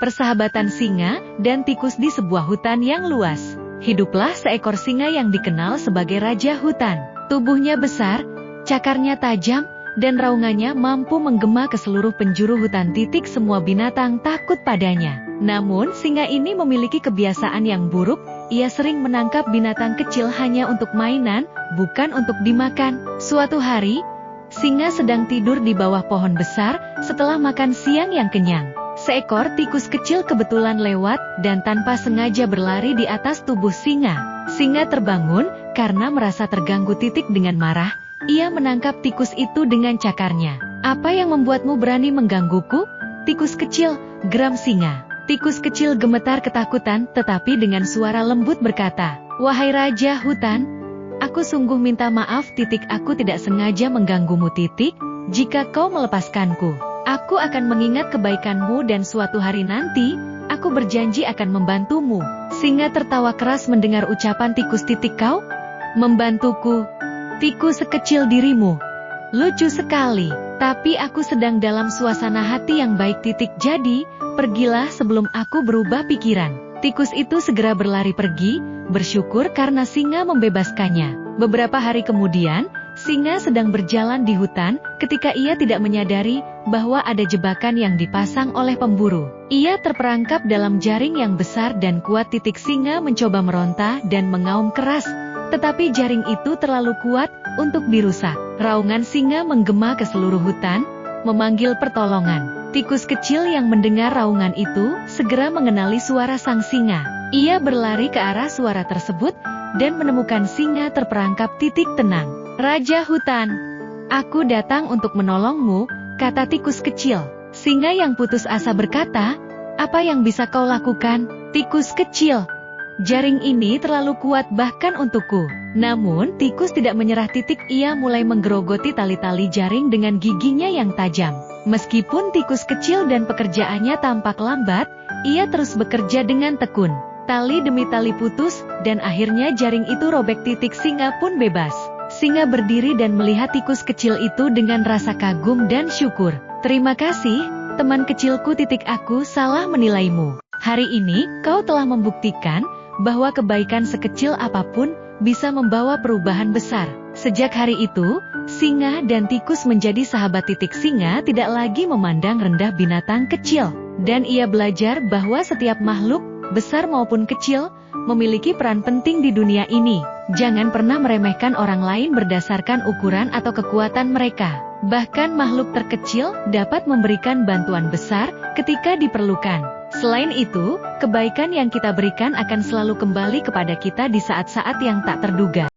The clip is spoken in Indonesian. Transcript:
Persahabatan singa dan tikus di sebuah hutan yang luas. Hiduplah seekor singa yang dikenal sebagai raja hutan. Tubuhnya besar, cakarnya tajam, dan raungannya mampu menggema ke seluruh penjuru hutan. Semua binatang takut padanya. Namun, singa ini memiliki kebiasaan yang buruk. Ia sering menangkap binatang kecil hanya untuk mainan, bukan untuk dimakan. Suatu hari, singa sedang tidur di bawah pohon besar setelah makan siang yang kenyang. Seekor tikus kecil kebetulan lewat dan tanpa sengaja berlari di atas tubuh singa. Singa terbangun karena merasa terganggu. Dengan marah, ia menangkap tikus itu dengan cakarnya. "Apa yang membuatmu berani menggangguku, tikus kecil?" geram singa. Tikus kecil gemetar ketakutan, tetapi dengan suara lembut berkata, "Wahai raja hutan, aku sungguh minta maaf. Aku tidak sengaja mengganggumu. Jika kau melepaskanku, aku akan mengingat kebaikanmu dan suatu hari nanti, aku berjanji akan membantumu." Singa tertawa keras mendengar ucapan tikus. "Kau membantuku? Tikus sekecil dirimu. Lucu sekali. Tapi aku sedang dalam suasana hati yang baik. Jadi, pergilah sebelum aku berubah pikiran." Tikus itu segera berlari pergi, bersyukur karena singa membebaskannya. Beberapa hari kemudian, singa sedang berjalan di hutan, ketika ia tidak menyadari bahwa ada jebakan yang dipasang oleh pemburu. Ia terperangkap dalam jaring yang besar dan kuat. Singa mencoba meronta dan mengaum keras, tetapi jaring itu terlalu kuat untuk dirusak. Raungan singa menggema ke seluruh hutan, memanggil pertolongan. Tikus kecil yang mendengar raungan itu segera mengenali suara sang singa. Ia berlari ke arah suara tersebut dan menemukan singa terperangkap. "Tenang, Raja Hutan. Aku datang untuk menolongmu," kata tikus kecil. Singa yang putus asa berkata, "Apa yang bisa kau lakukan, tikus kecil? Jaring ini terlalu kuat bahkan untukku." Namun, tikus tidak menyerah. Ia mulai menggerogoti tali-tali jaring dengan giginya yang tajam. Meskipun tikus kecil dan pekerjaannya tampak lambat, ia terus bekerja dengan tekun. Tali demi tali putus, dan akhirnya jaring itu robek. Singa pun bebas. Singa berdiri dan melihat tikus kecil itu dengan rasa kagum dan syukur. "Terima kasih, teman kecilku. Aku salah menilaimu. Hari ini, kau telah membuktikan bahwa kebaikan sekecil apapun bisa membawa perubahan besar." Sejak hari itu, singa dan tikus menjadi sahabat. Singa tidak lagi memandang rendah binatang kecil, dan ia belajar bahwa setiap makhluk, besar maupun kecil, memiliki peran penting di dunia ini. Jangan pernah meremehkan orang lain berdasarkan ukuran atau kekuatan mereka. Bahkan makhluk terkecil dapat memberikan bantuan besar ketika diperlukan. Selain itu, kebaikan yang kita berikan akan selalu kembali kepada kita di saat-saat yang tak terduga.